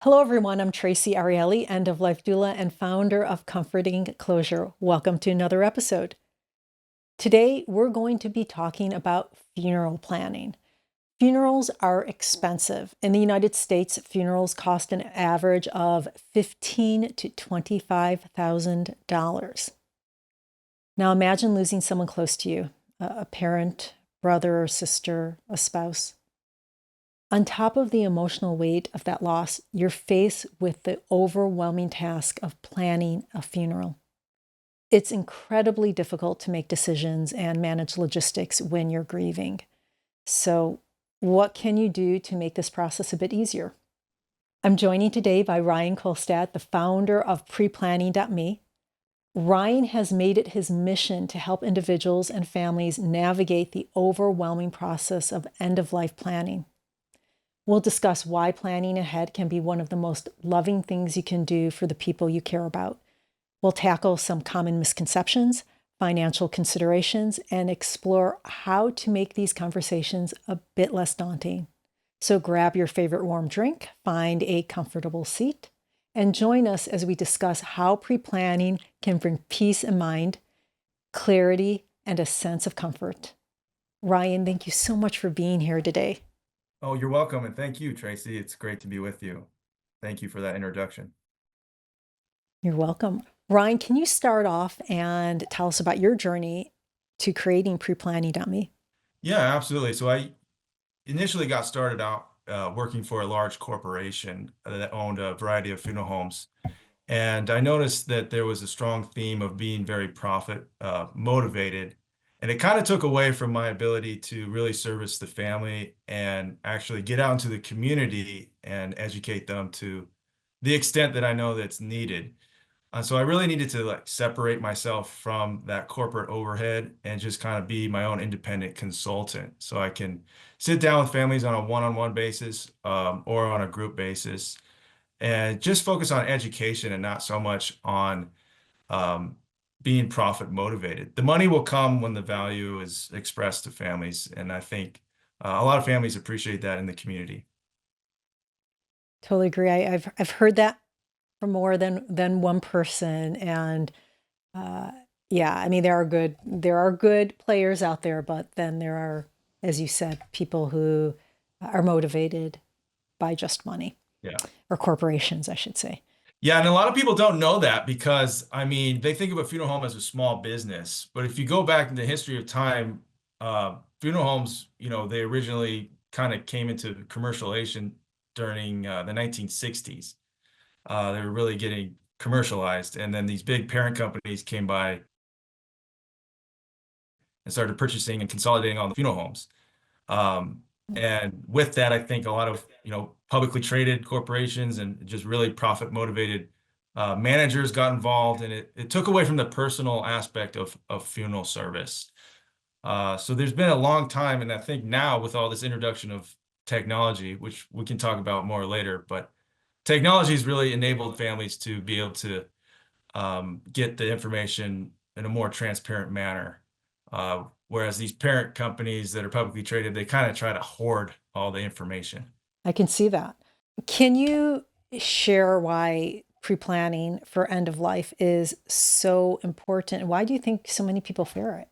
Hello, everyone. I'm Traci Arieli, end of life doula and founder of Comforting Closure. Welcome to another episode. Today, we're going to be talking about funeral planning. Funerals are expensive. In the United States, funerals cost an average of $15,000 to $25,000. Now, imagine losing someone close to you, a parent, brother or sister, a spouse. On top of the emotional weight of that loss, you're faced with the overwhelming task of planning a funeral. It's incredibly difficult to make decisions and manage logistics when you're grieving. So, what can you do to make this process a bit easier? I'm joined today by Ryan Kolstad, the founder of Preplanning.me. Ryan has made it his mission to help individuals and families navigate the overwhelming process of end-of-life planning. We'll discuss why planning ahead can be one of the most loving things you can do for the people you care about. We'll tackle some common misconceptions, financial considerations, and explore how to make these conversations a bit less daunting. So grab your favorite warm drink, find a comfortable seat, and join us as we discuss how pre-planning can bring peace of mind, clarity, and a sense of comfort. Ryan, thank you so much for being here today. Oh, you're welcome. And thank you, Traci. It's great to be with you. Thank you for that introduction. You're welcome. Ryan, can you start off and tell us about your journey to creating Preplanning.me? Yeah, absolutely. So I initially got started out working for a large corporation that owned a variety of funeral homes. And I noticed that there was a strong theme of being very profit motivated. And it kind of took away from my ability to really service the family and actually get out into the community and educate them to the extent that I know that's needed. So I really needed to separate myself from that corporate overhead and just kind of be my own independent consultant. So I can sit down with families on a one-on-one basis or on a group basis and just focus on education and not so much on um, being profit motivated. The money will come when the value is expressed to families. And I think a lot of families appreciate that in the community. Totally agree. I've heard that from more than one person, and uh, yeah, I mean there are good players out there, but then there are, as you said, people who are motivated by just money, Yeah. or corporations, I should say. Yeah, and a lot of people don't know that because, I mean, they think of a funeral home as a small business. But if you go back in the history of time, funeral homes, they originally kind of came into commercialization during the 1960s. They were really getting commercialized. And then these big parent companies came by and started purchasing and consolidating all the funeral homes. Um, and with that, I think a lot of, publicly traded corporations and just really profit motivated managers got involved, and it took away from the personal aspect of funeral service. So there's been a long time, and I think now with all this introduction of technology, which we can talk about more later, but technology has really enabled families to be able to get the information in a more transparent manner. Whereas these parent companies that are publicly traded, they kind of try to hoard all the information. I can see that. Can you share why pre-planning for end of life is so important? And why do you think so many people fear it?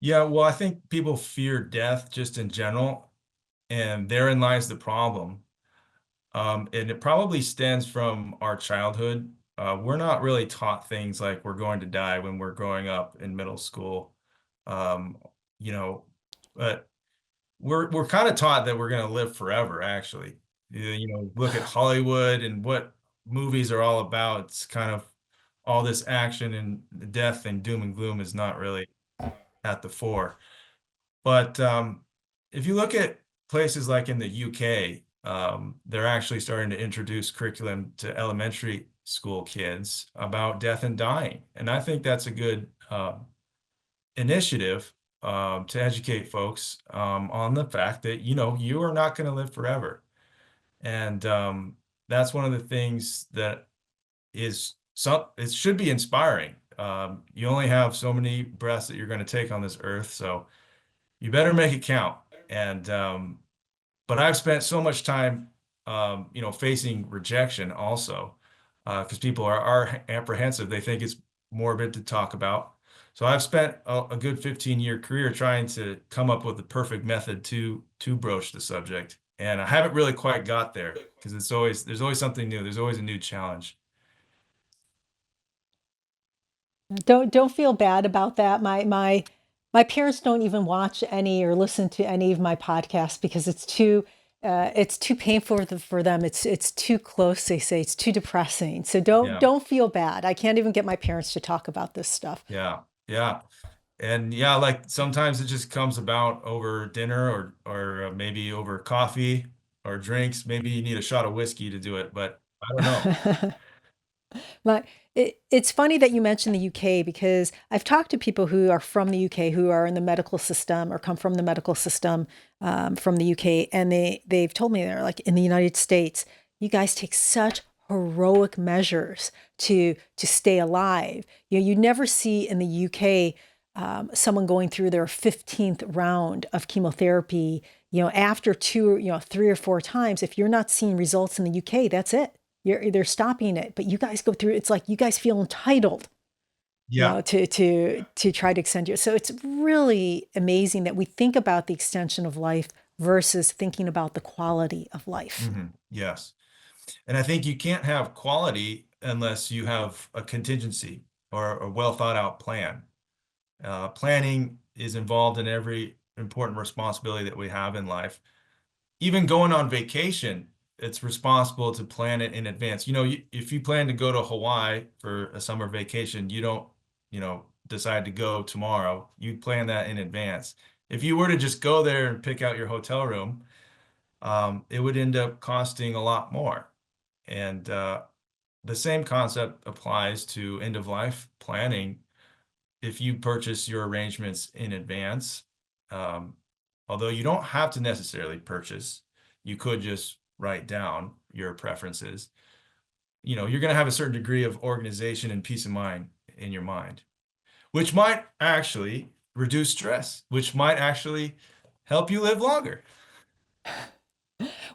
Yeah, well, I think people fear death just in general, and therein lies the problem. And it probably stems from our childhood. We're not really taught things like we're going to die when we're growing up in middle school. Um, you know, but we're kind of taught that we're going to live forever, actually. Look at Hollywood and what movies are all about. It's kind of all this action and death and doom and gloom is not really at the fore. But if you look at places like in the UK, they're actually starting to introduce curriculum to elementary school kids about death and dying. And I think that's a good initiative to educate folks on the fact that, you are not going to live forever. And that's one of the things that it should be inspiring. You only have so many breaths that you're going to take on this earth, so you better make it count. And but I've spent so much time facing rejection also, because people are apprehensive. They think it's morbid to talk about. So I've spent a good 15-year career trying to come up with the perfect method to broach the subject. And I haven't really quite got there because there's always something new. There's always a new challenge. Don't feel bad about that. My parents don't even watch any or listen to any of my podcasts because it's too painful for them. It's too close. They say it's too depressing. So Yeah. don't feel bad. I can't even get my parents to talk about this stuff. Yeah. Yeah. And yeah, like sometimes it just comes about over dinner or maybe over coffee or drinks. Maybe you need a shot of whiskey to do it, but I don't know. My, it's funny that you mentioned the UK because I've talked to people who are from the UK who are in the medical system or come from the medical system from the UK, and they've told me they're like in the United States, you guys take such heroic measures to stay alive. You never see in the UK someone going through their 15th round of chemotherapy. After two, three or four times, if you're not seeing results in the UK, that's it. They're stopping it, but you guys go through. It's like you guys feel entitled, Yeah. to try to extend your. So it's really amazing that we think about the extension of life versus thinking about the quality of life. Yes. And I think you can't have quality unless you have a contingency or a well thought out plan. Planning is involved in every important responsibility that we have in life. Even going on vacation, it's responsible to plan it in advance. If you plan to go to Hawaii for a summer vacation, you don't, decide to go tomorrow. You plan that in advance. If you were to just go there and pick out your hotel room, it would end up costing a lot more. And the same concept applies to end of life planning. If you purchase your arrangements in advance, um, although you don't have to necessarily purchase, you could just write down your preferences. You're going to have a certain degree of organization and peace of mind in your mind, which might actually reduce stress, which might actually help you live longer.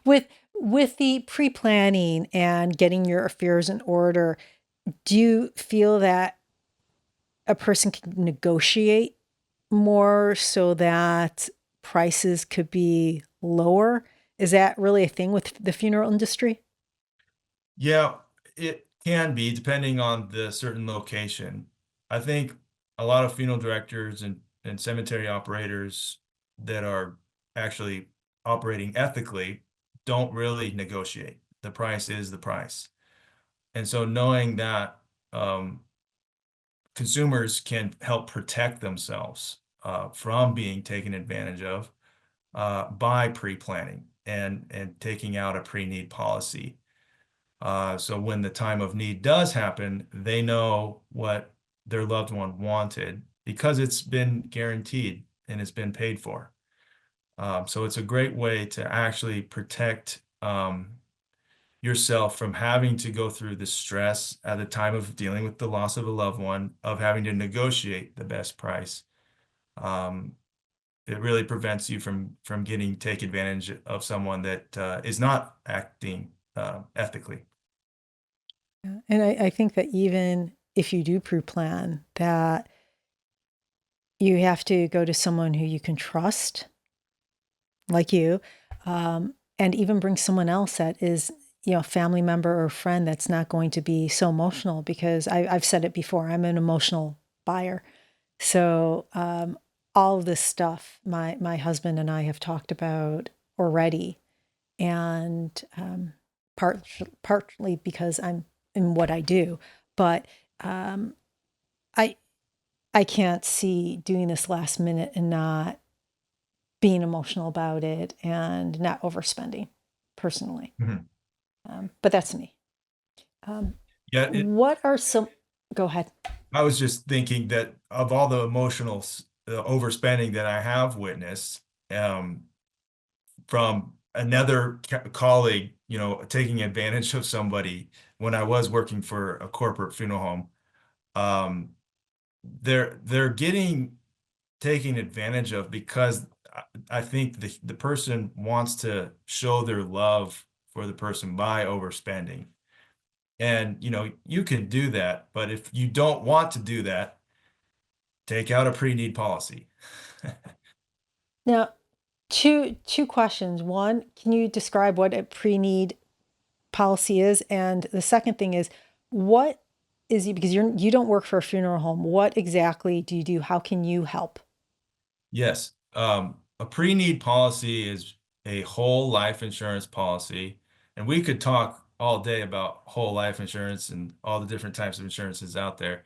With the pre-planning and getting your affairs in order, do you feel that a person can negotiate more so that prices could be lower? Is that really a thing with the funeral industry? Yeah, it can be depending on the certain location. I think a lot of funeral directors and cemetery operators that are actually operating ethically don't really negotiate. The price is the price. And so knowing that consumers can help protect themselves from being taken advantage of by pre-planning and taking out a pre-need policy. So when the time of need does happen, they know what their loved one wanted because it's been guaranteed and it's been paid for. So it's a great way to actually protect yourself from having to go through the stress at the time of dealing with the loss of a loved one, of having to negotiate the best price. Um, it really prevents you from getting take advantage of someone that is not acting ethically. Yeah. And I think that even if you do pre-plan, that you have to go to someone who you can trust, like you, and even bring someone else that is, a family member or friend that's not going to be so emotional because I've said it before, I'm an emotional buyer. So all of this stuff, my husband and I have talked about already, and partly because I'm in what I do, but um, I I can't see doing this last minute and not being emotional about it and not overspending personally. Mhm. But that's me. Um, Yeah, what are some? Go ahead. I was just thinking that of all the emotional overspending that I have witnessed, um, from another colleague, taking advantage of somebody when I was working for a corporate funeral home, um, they're getting taken advantage of because I think the person wants to show their love for the person by overspending. And, you can do that, but if you don't want to do that, take out a pre-need policy. Now, two questions. One, can you describe what a pre-need policy is? And the second thing is, what is it, because you don't work for a funeral home, what exactly do you do? How can you help? Yes. A pre-need policy is a whole life insurance policy. And we could talk all day about whole life insurance and all the different types of insurances out there.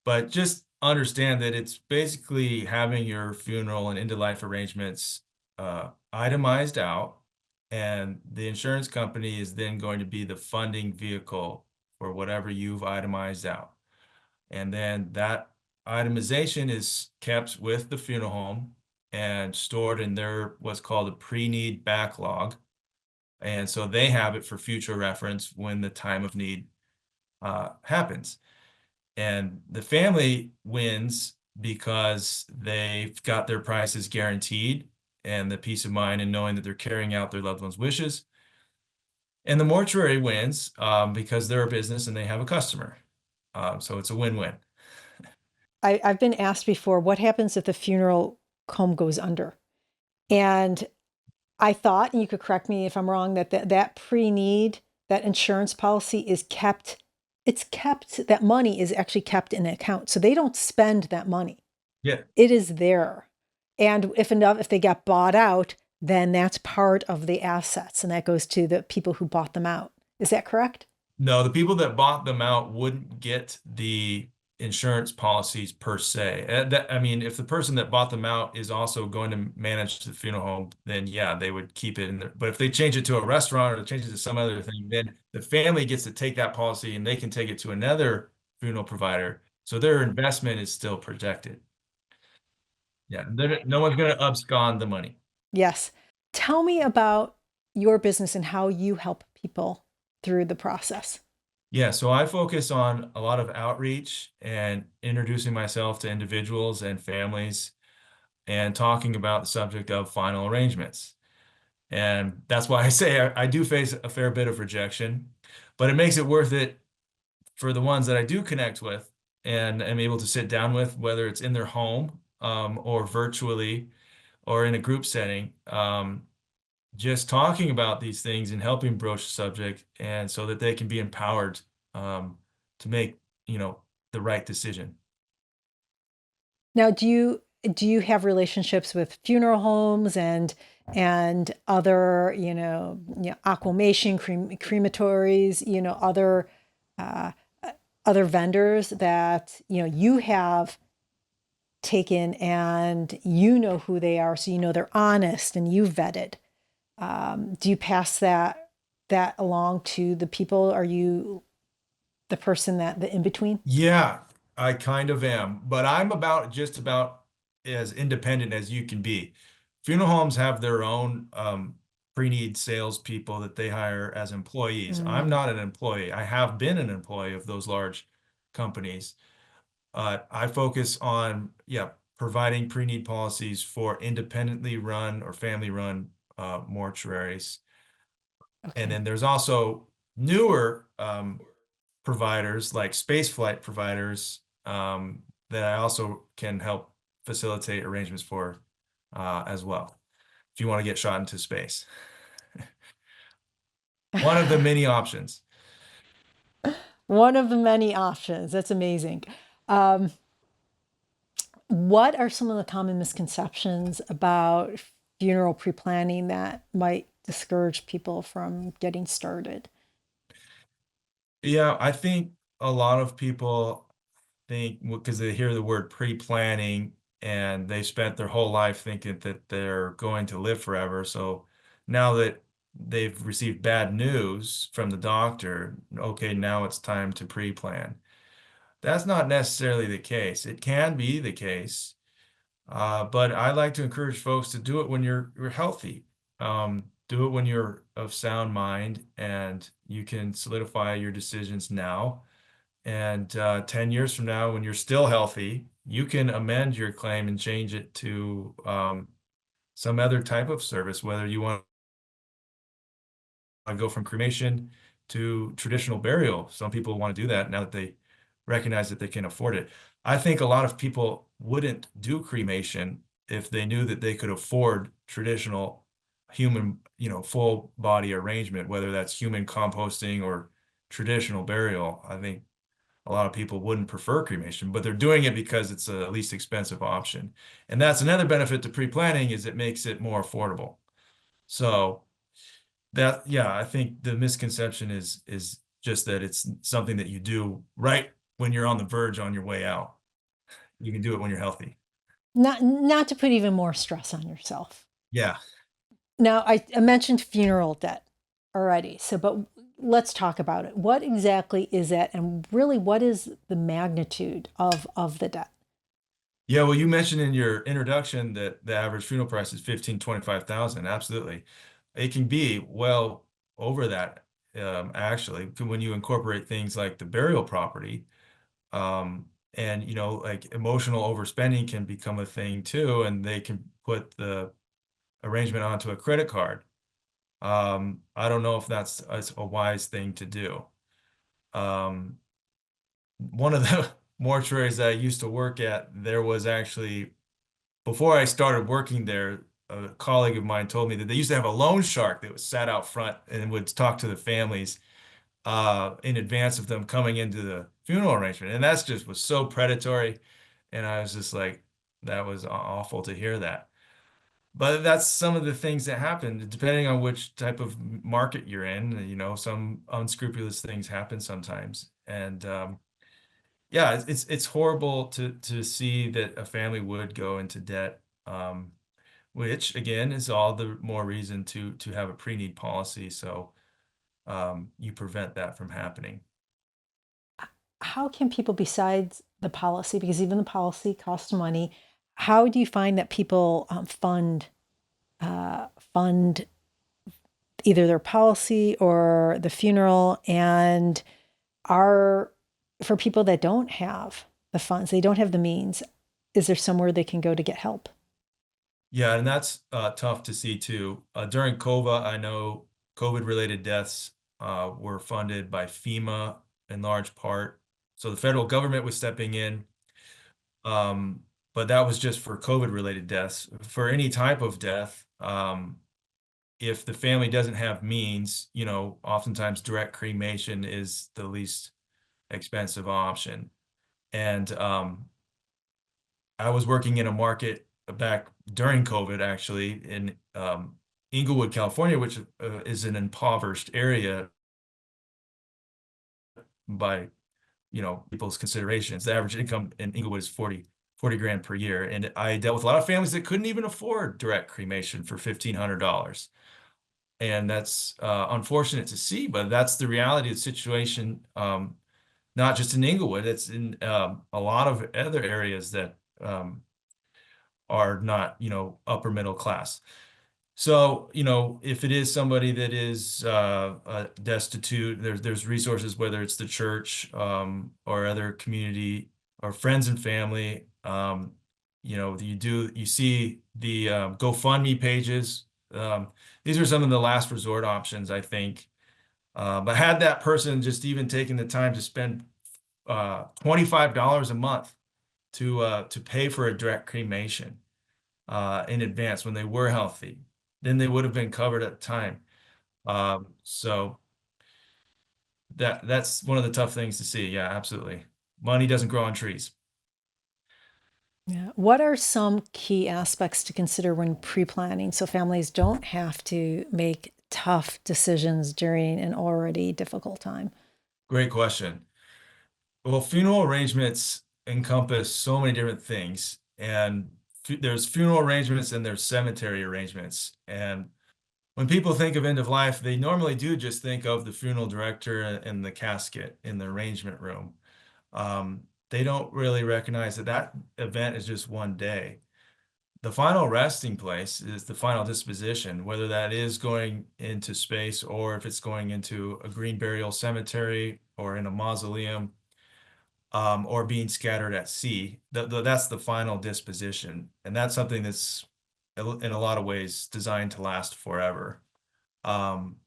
But just understand that it's basically having your funeral and end-of-life arrangements itemized out. And the insurance company is then going to be the funding vehicle for whatever you've itemized out. And then that itemization is kept with the funeral home and stored in their what's called a pre-need backlog. And so they have it for future reference when the time of need happens. And the family wins because they've got their prices guaranteed and the peace of mind and knowing that they're carrying out their loved one's wishes. And the mortuary wins because they're a business and they have a customer. So it's a win-win. I've been asked before, what happens if the funeral home goes under? And I thought, and you could correct me if I'm wrong, that pre-need, that insurance policy is kept, that money is actually kept in an account. So they don't spend that money. Yeah. It is there. And if they get bought out, then that's part of the assets and that goes to the people who bought them out. Is that correct? No, the people that bought them out wouldn't get the insurance policies per se. I mean, if the person that bought them out is also going to manage the funeral home, then yeah, they would keep it in there. But if they change it to a restaurant or they change it to some other thing, then the family gets to take that policy and they can take it to another funeral provider. So their investment is still protected. Yeah, no one's going to abscond the money. Yes. Tell me about your business and how you help people through the process. Yeah, so I focus on a lot of outreach and introducing myself to individuals and families and talking about the subject of final arrangements. And that's why I say I do face a fair bit of rejection, but it makes it worth it for the ones that I do connect with and am able to sit down with, whether it's in their home or virtually or in a group setting. Just talking about these things and helping broach the subject and so that they can be empowered to make, the right decision. Now, do you have relationships with funeral homes and other, aquamation, crematories, uh, other vendors that, you have taken and you know who they are, so you know they're honest and you vetted. Do you pass that along to the people? Are you the person the in between? Yeah, I kind of am, but I'm just about as independent as you can be. Funeral homes have their own pre-need salespeople that they hire as employees. I'm Mm. not an employee. I have been an employee of those large companies. I focus on, yeah, providing pre-need policies for independently run or family-run mortuaries. And Okay. then there's also newer providers like space flight providers that I also can help facilitate arrangements for as well, if you want to get shot into space. One of the many options. One of the many options. That's amazing. Um, what are some of the common misconceptions about funeral pre-planning that might discourage people from getting started? Yeah, I think a lot of people think because they hear the word pre-planning and they spent their whole life thinking that they're going to live forever. So now that they've received bad news from the doctor, okay, now it's time to pre-plan. That's not necessarily the case. It can be the case, but I like to encourage folks to do it when you're healthy. Do it when you're of sound mind and you can solidify your decisions now. And 10 years from now, when you're still healthy, you can amend your claim and change it to some other type of service, whether you want go from cremation to traditional burial. Some people want to do that now that they recognize that they can afford it. I think a lot of people wouldn't do cremation if they knew that they could afford traditional human, full body arrangement, whether that's human composting or traditional burial. I think a lot of people wouldn't prefer cremation, but they're doing it because it's a least expensive option. And that's another benefit to pre-planning is it makes it more affordable. So that, yeah, I think the misconception is just that it's something that you do right when you're on the verge on your way out. You can do it when you're healthy. Not to put even more stress on yourself. Yeah. Now, I mentioned funeral debt already. So, but let's talk about it. What exactly is it, and really, what is the magnitude of the debt? Yeah, well, you mentioned in your introduction that the average funeral price is 15, 25,000. Absolutely. It can be well over that, actually, when you incorporate things like the burial property, and like emotional overspending can become a thing too, and they can put the arrangement onto a credit card. I don't know if that's a wise thing to do. Um, one of the mortuaries that I used to work at, there was actually, before I started working there, a colleague of mine told me that they used to have a loan shark that was sat out front and would talk to the families in advance of them coming into the funeral arrangement. And that's just was so predatory. And I was just like, that was awful to hear that. But that's some of the things that happen, depending on which type of market you're in. Some unscrupulous things happen sometimes. And yeah, it's horrible to see that a family would go into debt, which again is all the more reason to have a pre-need policy so you prevent that from happening. How can people, besides the policy, because even the policy costs money, how do you find that people fund either their policy or the funeral, and are for people that don't have the funds, they don't have the means, is there somewhere they can go to get help? Yeah, and that's tough to see too. During COVID, I know COVID-related deaths were funded by FEMA in large part. So the federal government was stepping in, um, but that was just for COVID-related deaths. For any type of death, if the family doesn't have means, oftentimes direct cremation is the least expensive option. And I was working in a market back during COVID, actually, in Inglewood, California, which is an impoverished area by, people's considerations. The average income in Inglewood is 40 grand per year. And I dealt with a lot of families that couldn't even afford direct cremation for $1,500. And that's unfortunate to see, but that's the reality of the situation, not just in Inglewood, it's in a lot of other areas that are not, upper middle class. So, if it is somebody that is destitute, there's resources, whether it's the church or other community or friends and family. You see the GoFundMe pages. These are some of the last resort options, I think. But had that person just even taken the time to spend $25 a month to pay for a direct cremation in advance when they were healthy, then they would have been covered at the time. So that's one of the tough things to see. Yeah, absolutely. Money doesn't grow on trees. Yeah. What are some key aspects to consider when pre-planning so families don't have to make tough decisions during an already difficult time? Great question. Well, funeral arrangements encompass so many different things, and there's funeral arrangements and there's cemetery arrangements. And when people think of end of life, they normally do just think of the funeral director and the casket in the arrangement room. They don't really recognize that that event is just one day. The final resting place is the final disposition, whether that is going into space or if it's going into a green burial cemetery or in a mausoleum, or being scattered at sea. That's the final disposition. And that's something that's in a lot of ways designed to last forever. Um,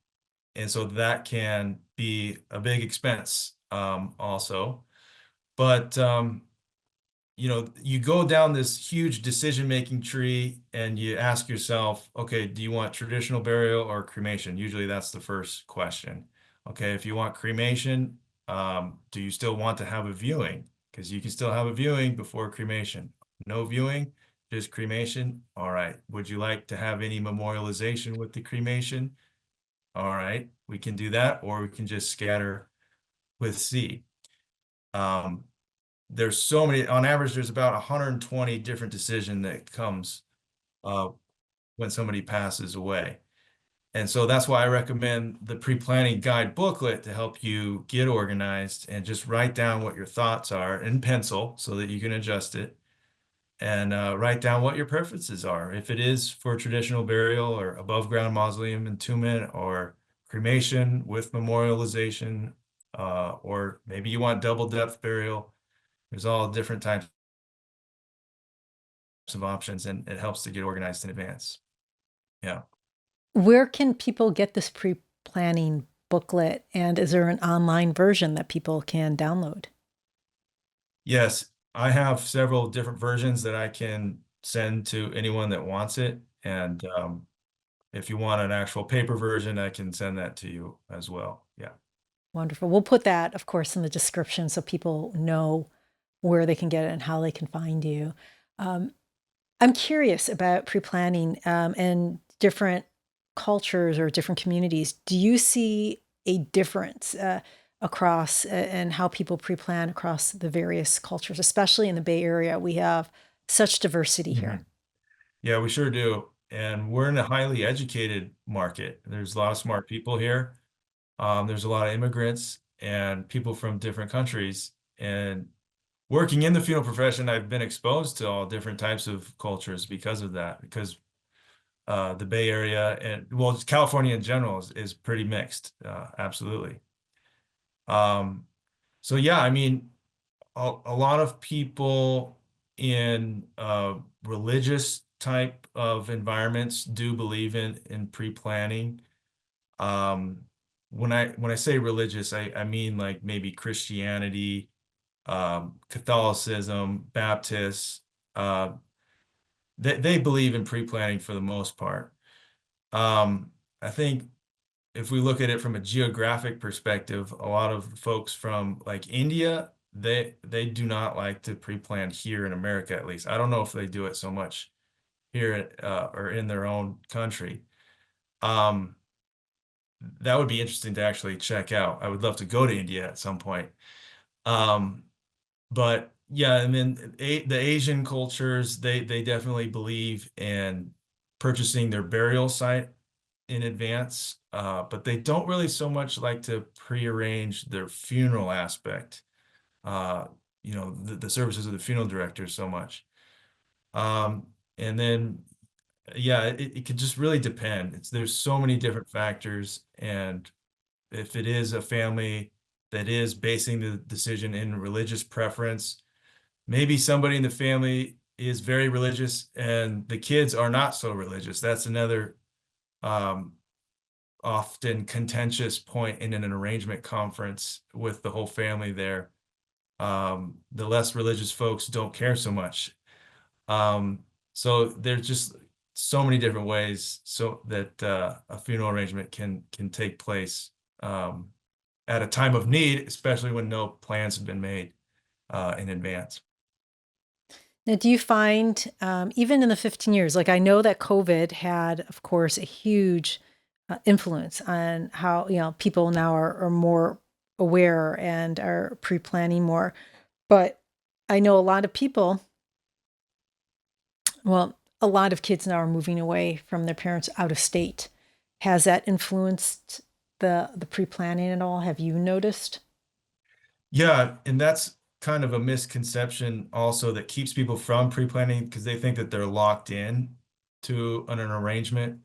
And so that can be a big expense, also. But you know, you go down this huge decision-making tree and you ask yourself, okay, do you want traditional burial or cremation? Usually that's the first question. Okay, if you want cremation, do you still want to have a viewing? Because you can still have a viewing before cremation. No viewing, just cremation. All right. Would you like to have any memorialization with the cremation? All right, we can do that, or we can just scatter with seed. Um, there's so many, on average, there's about 120 different decision that comes uh, when somebody passes away. And so that's why I recommend the pre-planning guide booklet to help you get organized and just write down what your thoughts are in pencil so that you can adjust it, and write down what your preferences are. If it is for traditional burial or above ground mausoleum entombment or cremation with memorialization, or maybe you want double depth burial. There's all different types of options, and it helps to get organized in advance. Yeah. Where can people get this pre-planning booklet, and is there an online version that people can download? Yes, I have several different versions that I can send to anyone that wants it. And if you want an actual paper version, I can send that to you as well. Yeah. Wonderful. We'll put that, of course, in the description so people know where they can get it and how they can find you. Um, I'm curious about pre-planning, and different cultures or different communities. Do you see a difference across and how people pre-plan across the various cultures, especially in the Bay Area? We have such diversity here. Mhm. Yeah, we sure do. And we're in a highly educated market. There's a lot of smart people here. There's a lot of immigrants and people from different countries. And working in the funeral profession, I've been exposed to all different types of cultures because of that, because the Bay Area and, well, California in general is pretty mixed. Absolutely. Um, so yeah, I mean, a lot of people in religious type of environments do believe in pre-planning. Um, when I say religious, I mean like maybe Christianity, Catholicism, Baptists. Uh, they believe in pre-planning for the most part. I think if we look at it from a geographic perspective, a lot of folks from like India, they do not like to pre-plan here in America, at least. I don't know if they do it so much here or in their own country. Um, that would be interesting to actually check out. I would love to go to India at some point. Um, but yeah, and then the Asian cultures, they definitely believe in purchasing their burial site in advance, but they don't really so much like to prearrange their funeral aspect, uh, you know, the services of the funeral director so much. And then, yeah, it could just really depend. There's so many different factors. And if it is a family that is basing the decision in religious preference, maybe somebody in the family is very religious and the kids are not so religious. That's another um, often contentious point in an arrangement conference with the whole family there. The less religious folks don't care so much. Um, so there's just so many different ways so that a funeral arrangement can take place at a time of need, especially when no plans have been made in advance. Now, do you find, even in the 15 years, like I know that COVID had, of course, a huge influence on how, people now are more aware and are pre-planning more. But I know a lot of people, well, a lot of kids now are moving away from their parents out of state. Has that influenced the pre-planning at all? Have you noticed? Yeah, and that's kind of a misconception also that keeps people from pre-planning because they think that they're locked in to an arrangement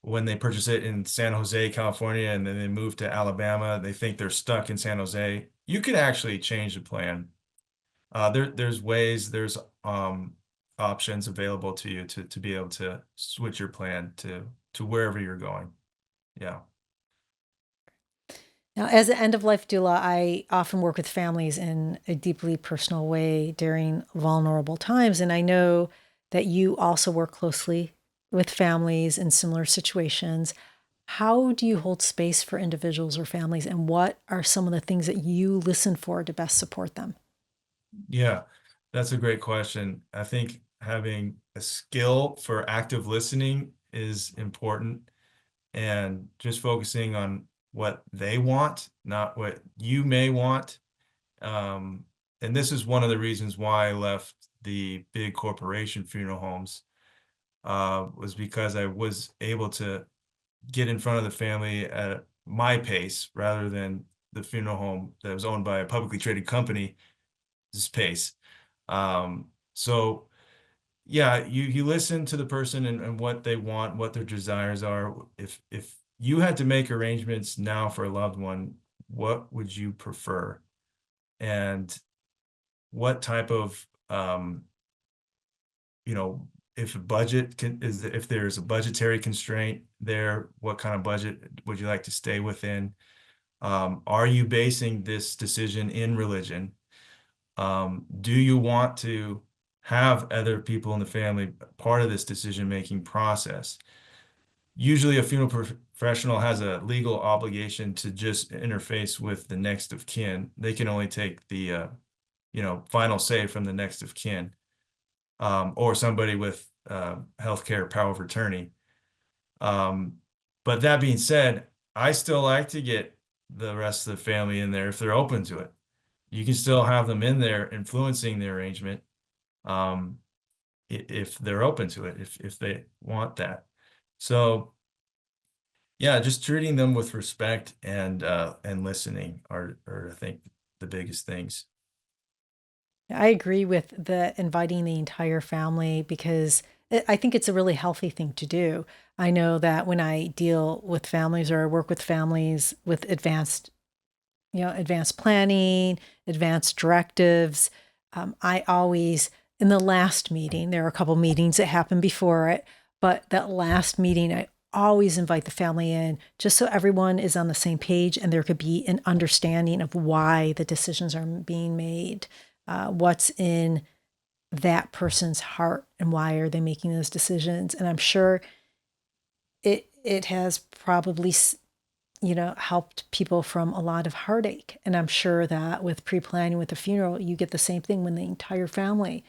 when they purchase it in San Jose, California, and then they move to Alabama. They think they're stuck in San Jose. You can actually change the plan. There's ways, there's options available to you to be able to switch your plan to wherever you're going. Yeah. Now, as an end of life doula, I often work with families in a deeply personal way during vulnerable times. And I know that you also work closely with families in similar situations. How do you hold space for individuals or families? And what are some of the things that you listen for to best support them? Yeah, that's a great question. I think having a skill for active listening is important, and just focusing on what they want, not what you may want. Um, and this is one of the reasons why I left the big corporation funeral homes, was because I was able to get in front of the family at my pace rather than the funeral home that was owned by a publicly traded company's pace. So yeah, you listen to the person and what they want, what their desires are. If you had to make arrangements now for a loved one, what would you prefer? And what type of you know, if a budget if there's a budgetary constraint there, what kind of budget would you like to stay within? Are you basing this decision in religion? Do you want to have other people in the family part of this decision-making process? Usually a funeral professional has a legal obligation to just interface with the next of kin. They can only take the final say from the next of kin, or somebody with healthcare power of attorney. Um, but that being said, I still like to get the rest of the family in there if they're open to it. You can still have them in there influencing the arrangement, um, if they're open to it, if they want that. So yeah, just treating them with respect and listening are I think the biggest things. I agree with the inviting the entire family because I think it's a really healthy thing to do. I know that when I deal with families or I work with families with advanced planning, advanced directives, I always, in the last meeting, there are a couple meetings that happen before it, but that last meeting, I always invite the family in just so everyone is on the same page and there could be an understanding of why the decisions are being made, what's in that person's heart and why are they making those decisions. And I'm sure it has probably helped people from a lot of heartache. And I'm sure that with pre-planning with the funeral, you get the same thing when the entire family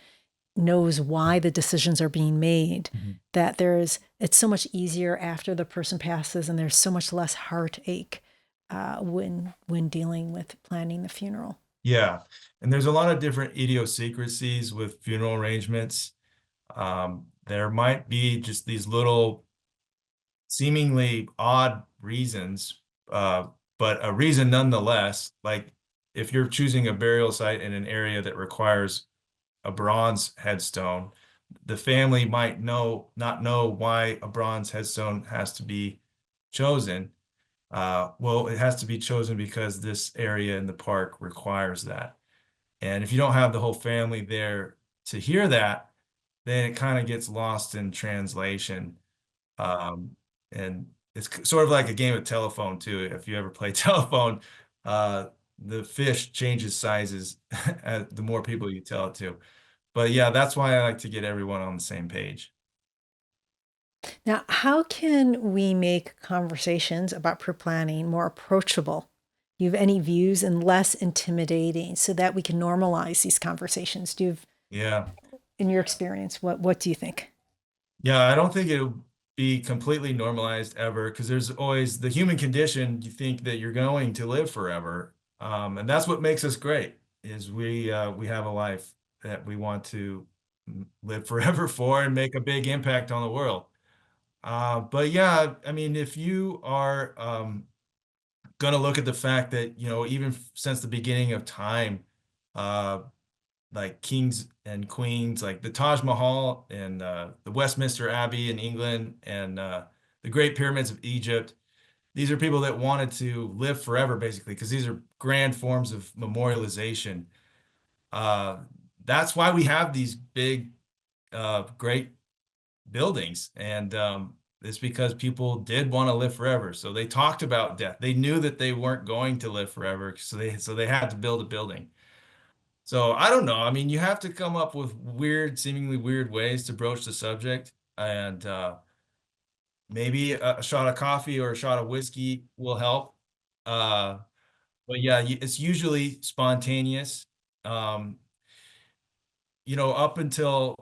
knows why the decisions are being made, Mhm. that it's so much easier after the person passes and there's so much less heartache when dealing with planning the funeral. Yeah, and there's a lot of different idiosyncrasies with funeral arrangements. There might be just these little seemingly odd reasons, but a reason nonetheless. Like if you're choosing a burial site in an area that requires a bronze headstone, the family might not know why a bronze headstone has to be chosen. Well, it has to be chosen because this area in the park requires that. And if you don't have the whole family there to hear that, then it kind of gets lost in translation. Um, and it's sort of like a game of telephone too. If you ever play telephone, uh, the fish changes sizes the more people you tell it to. But yeah, that's why I like to get everyone on the same page. Now, how can we make conversations about pre-planning more approachable? Do you have any views and less intimidating so that we can normalize these conversations? Yeah. In your experience, what do you think? Yeah, I don't think it'll be completely normalized ever because there's always the human condition. You think that you're going to live forever. And that's what makes us great is we have a life that we want to live forever for and make a big impact on the world. But yeah, I mean, if you are going to look at the fact that, even since the beginning of time, uh, like kings and queens, like the Taj Mahal and the Westminster Abbey in England and the Great Pyramids of Egypt. These are people that wanted to live forever, basically, because these are grand forms of memorialization. Uh, that's why we have these big, great buildings. And It's because people did want to live forever. So they talked about death. They knew that they weren't going to live forever, so they had to build a building. So I don't know. I mean, you have to come up with weird, seemingly weird ways to broach the subject, and maybe a shot of coffee or a shot of whiskey will help. Uh, but yeah, it's usually spontaneous. Um, up until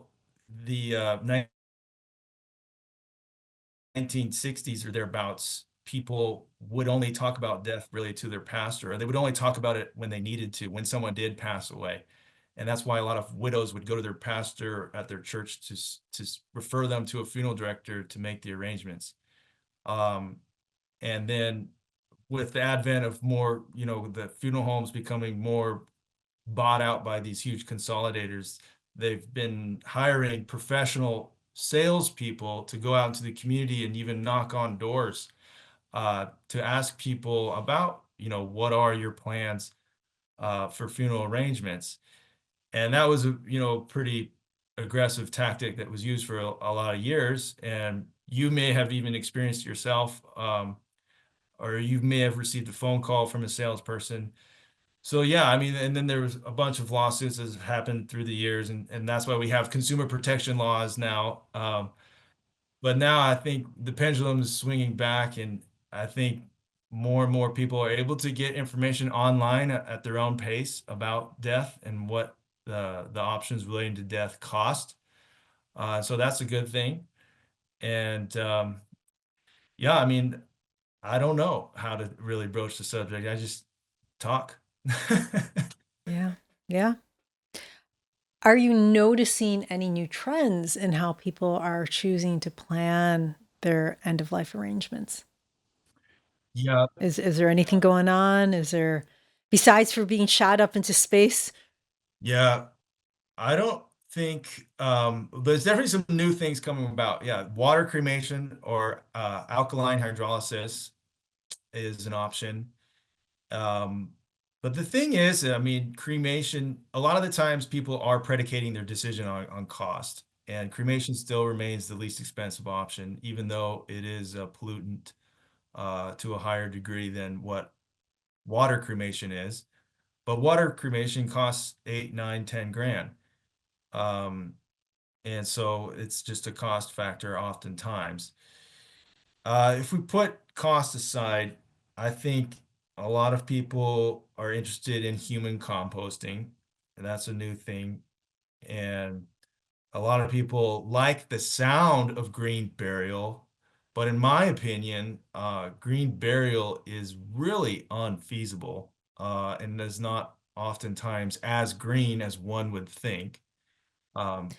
the 1960s or thereabouts, people would only talk about death really to their pastor, or they would only talk about it when they needed to, when someone did pass away. And that's why a lot of widows would go to their pastor at their church to refer them to a funeral director to make the arrangements. Um, and then with the advent of more, the funeral homes becoming more bought out by these huge consolidators, they've been hiring professional salespeople to go out into the community and even knock on doors to ask people about, what are your plans for funeral arrangements. And that was a, pretty aggressive tactic that was used for a lot of years. And you may have even experienced yourself, or you may have received a phone call from a salesperson. So yeah, I mean, and then there was a bunch of lawsuits that have happened through the years, and that's why we have consumer protection laws now. But now I think the pendulum is swinging back, and I think more and more people are able to get information online at their own pace about death and what the options relating to death cost. So that's a good thing. And yeah, I mean, I don't know how to really broach the subject. I just talk. Yeah. Yeah. Are you noticing any new trends in how people are choosing to plan their end of life arrangements? Yeah, Is there anything going on? Is there, besides for being shot up into space? yeah. I don't think there's definitely some new things coming about. Yeah, water cremation or alkaline hydrolysis is an option. Um, but the thing is, I mean, cremation, a lot of the times people are predicating their decision on cost, and cremation still remains the least expensive option, even though it is a pollutant to a higher degree than what water cremation is. But water cremation costs 8, 9, 10 grand. Um, And so it's just a cost factor oftentimes. If we put cost aside, I think a lot of people are interested in human composting, and that's a new thing. And a lot of people like the sound of green burial, but in my opinion, green burial is really unfeasible, and is not oftentimes as green as one would think. Um,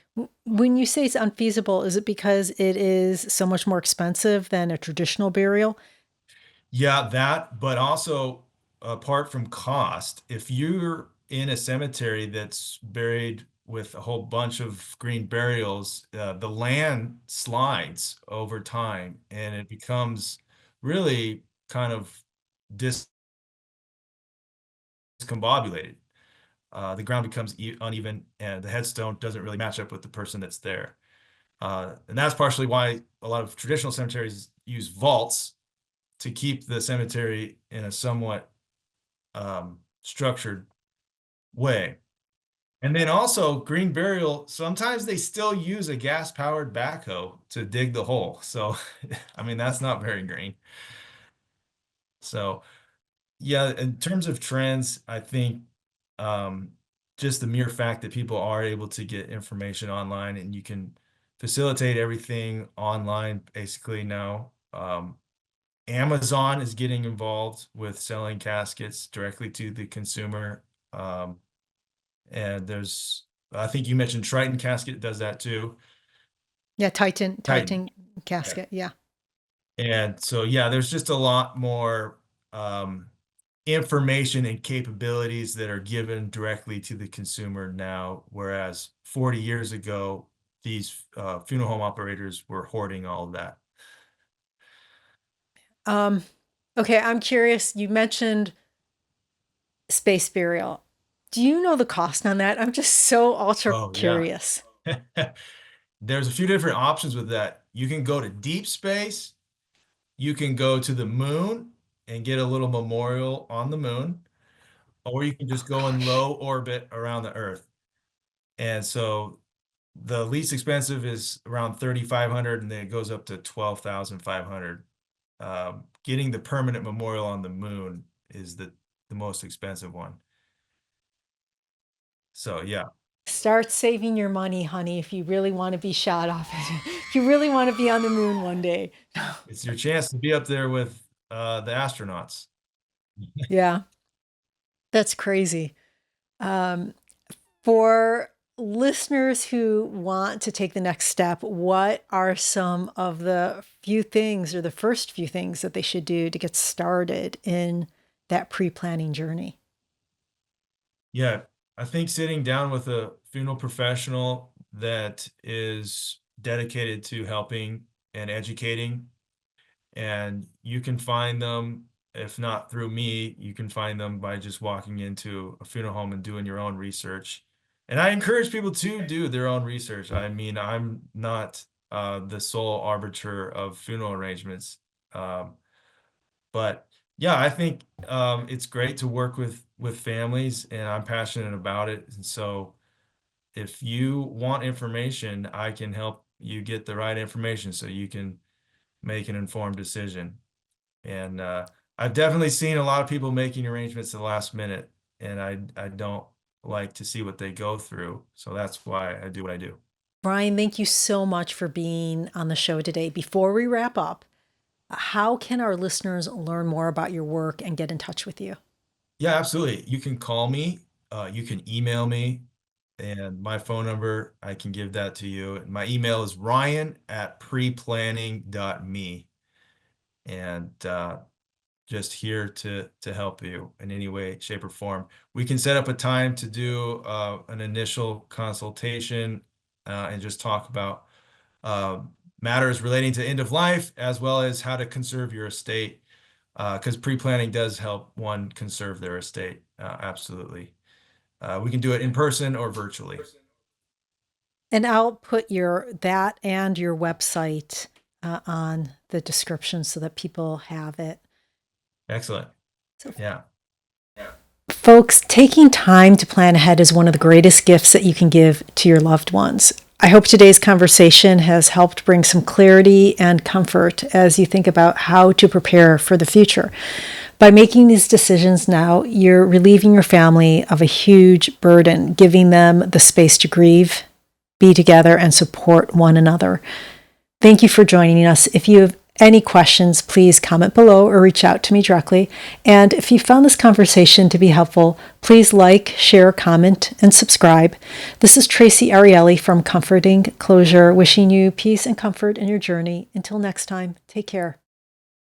When you say it's unfeasible, is it because it is so much more expensive than a traditional burial? Yeah, that, but also apart from cost, if you're in a cemetery that's buried with a whole bunch of green burials, the land slides over time and it becomes really kind of discombobulated. The ground becomes uneven and the headstone doesn't really match up with the person that's there. And that's partially why a lot of traditional cemeteries use vaults to keep the cemetery in a somewhat structured way. And then also green burial, sometimes they still use a gas powered backhoe to dig the hole. So, I mean, that's not very green. So, yeah, in terms of trends, I think um, just the mere fact that people are able to get information online and you can facilitate everything online basically now. Amazon is getting involved with selling caskets directly to the consumer. Um, and I think you mentioned Triton Casket does that too. Yeah, Titan, Titan. Titan Yeah. casket. Yeah. And so, yeah, there's just a lot more information and capabilities that are given directly to the consumer now, whereas 40 years ago, these funeral home operators were hoarding all of that. Um, okay, I'm curious. You mentioned space burial. Do you know the cost on that? I'm just so ultra Oh, yeah. curious. There's a few different options with that. You can go to deep space. You can go to the moon and get a little memorial on the moon, or you can just go in low orbit around the Earth. And so the least expensive is around 3,500, and then it goes up to 12,500. Getting the permanent memorial on the moon is the most expensive one. So yeah, Start saving your money, honey, if you really want to be shot off. If you really want to be on the moon one day. it's your chance to be up there with the astronauts. Yeah, that's crazy. Um, for listeners who want to take the next step, what are some of the few things or the first few things that they should do to get started in that pre-planning journey? Yeah, I think sitting down with a funeral professional that is dedicated to helping and educating, and you can find them, if not through me, you can find them by just walking into a funeral home and doing your own research. And I encourage people to do their own research. I mean, I'm not the sole arbiter of funeral arrangements. But yeah, I think it's great to work with families, and I'm passionate about it. And so if you want information, I can help you get the right information so you can make an informed decision. And I've definitely seen a lot of people making arrangements at the last minute, and I don't like to see what they go through. So that's why I do what I do. Ryan, thank you so much for being on the show today. Before we wrap up, how can our listeners learn more about your work and get in touch with you? Yeah, absolutely. You can call me, you can email me, and my phone number, I can give that to you. My email is ryan@preplanning.me. And just here to help you in any way, shape, or form. We can set up a time to do an initial consultation and just talk about uh, matters relating to end of life, as well as how to conserve your estate. Because pre-planning does help one conserve their estate. Absolutely. We can do it in person or virtually. And I'll put that and your website on the description so that people have it. Excellent. So, Yeah. folks, taking time to plan ahead is one of the greatest gifts that you can give to your loved ones. I hope today's conversation has helped bring some clarity and comfort as you think about how to prepare for the future. By making these decisions now, you're relieving your family of a huge burden, giving them the space to grieve, be together, and support one another. Thank you for joining us. If you have any questions, please comment below or reach out to me directly. And if you found this conversation to be helpful, please like, share, comment, and subscribe. This is Traci Arieli from Comforting Closure, wishing you peace and comfort in your journey. Until next time, take care.